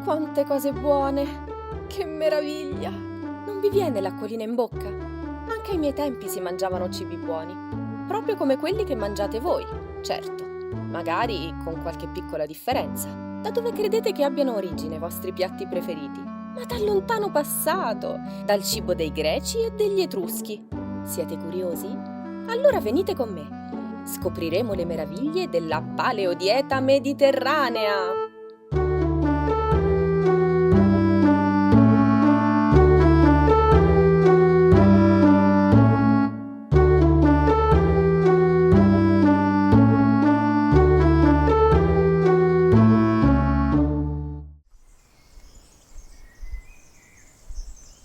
Quante cose buone! Che meraviglia! Non vi viene l'acquolina in bocca? Anche ai miei tempi si mangiavano cibi buoni, proprio come quelli che mangiate voi, certo, magari con qualche piccola differenza. Da dove credete che abbiano origine i vostri piatti preferiti? Ma dal lontano passato, dal cibo dei Greci e degli Etruschi. Siete curiosi? Allora venite con me. Scopriremo le meraviglie della paleodieta mediterranea.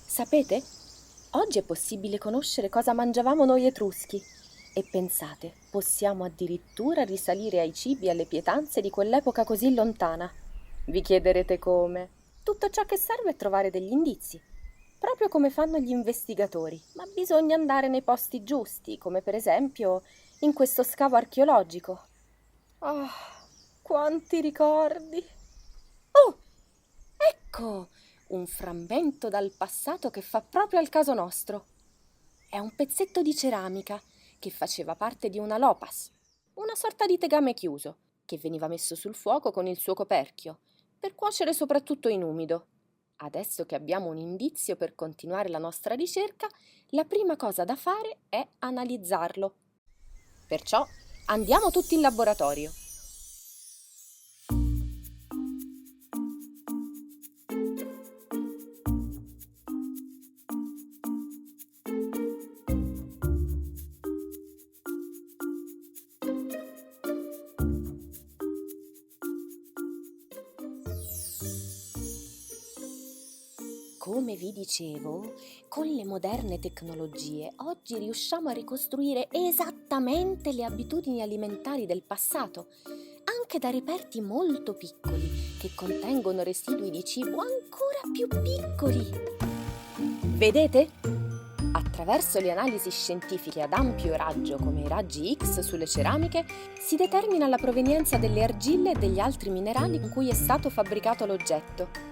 Sapete? Oggi è possibile conoscere cosa mangiavamo noi Etruschi. E pensate, possiamo addirittura risalire ai cibi e alle pietanze di quell'epoca così lontana. Vi chiederete come? Tutto ciò che serve è trovare degli indizi, proprio come fanno gli investigatori, ma bisogna andare nei posti giusti, come per esempio in questo scavo archeologico. Ah, quanti ricordi! Oh, ecco! Un frammento dal passato che fa proprio al caso nostro. È un pezzetto di ceramica che faceva parte di una lopas, una sorta di tegame chiuso, che veniva messo sul fuoco con il suo coperchio, per cuocere soprattutto in umido. Adesso che abbiamo un indizio per continuare la nostra ricerca, la prima cosa da fare è analizzarlo. Perciò andiamo tutti in laboratorio. Come vi dicevo, con le moderne tecnologie oggi riusciamo a ricostruire esattamente le abitudini alimentari del passato, anche da reperti molto piccoli che contengono residui di cibo ancora più piccoli. Vedete? Attraverso le analisi scientifiche ad ampio raggio, come i raggi X sulle ceramiche, si determina la provenienza delle argille e degli altri minerali con cui è stato fabbricato l'oggetto.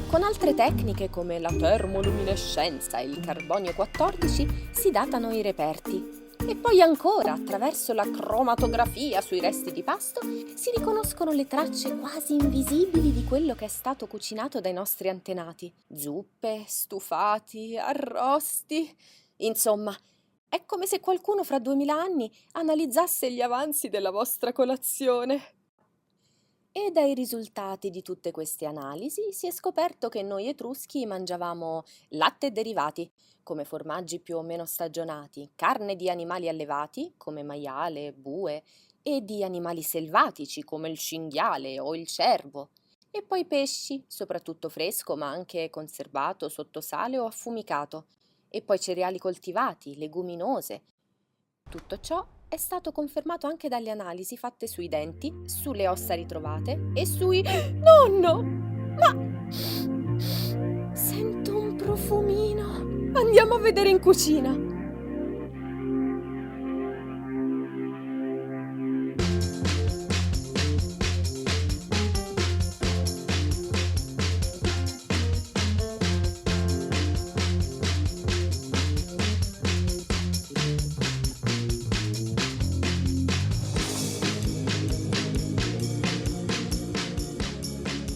Con altre tecniche come la termoluminescenza e il carbonio 14 si datano i reperti. E poi ancora, attraverso la cromatografia sui resti di pasto, si riconoscono le tracce quasi invisibili di quello che è stato cucinato dai nostri antenati. Zuppe, stufati, arrosti. Insomma, è come se qualcuno fra 2000 anni analizzasse gli avanzi della vostra colazione. E dai risultati di tutte queste analisi si è scoperto che noi Etruschi mangiavamo latte e derivati, come formaggi più o meno stagionati, carne di animali allevati, come maiale, bue, e di animali selvatici, come il cinghiale o il cervo, e poi pesci, soprattutto fresco, ma anche conservato, sotto sale o affumicato, e poi cereali coltivati, leguminose. Tutto ciò è stato confermato anche dalle analisi fatte sui denti, sulle ossa ritrovate e sui... Nonno! Ma... Sento un profumino! Andiamo a vedere in cucina!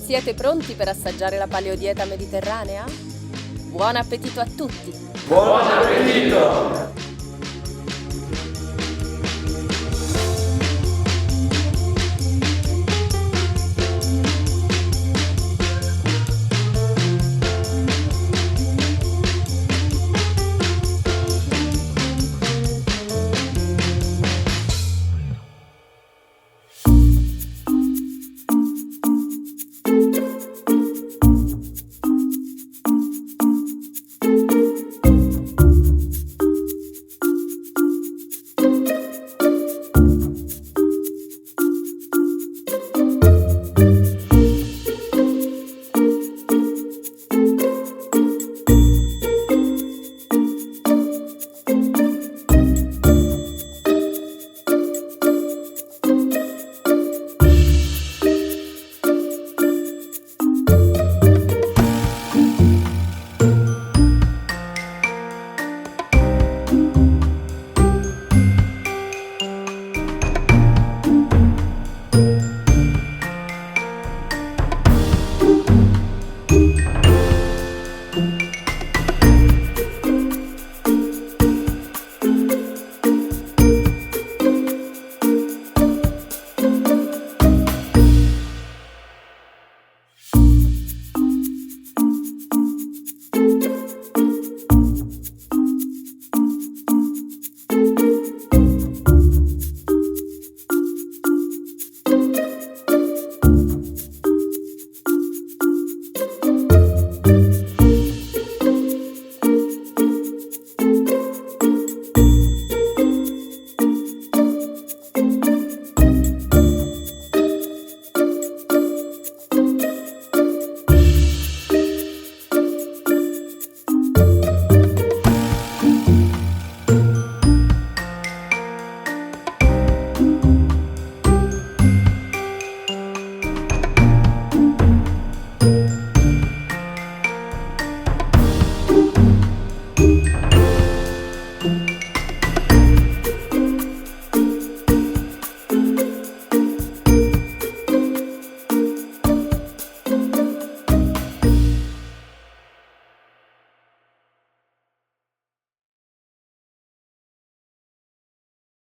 Siete pronti per assaggiare la paleodieta mediterranea? Buon appetito a tutti! Buon appetito!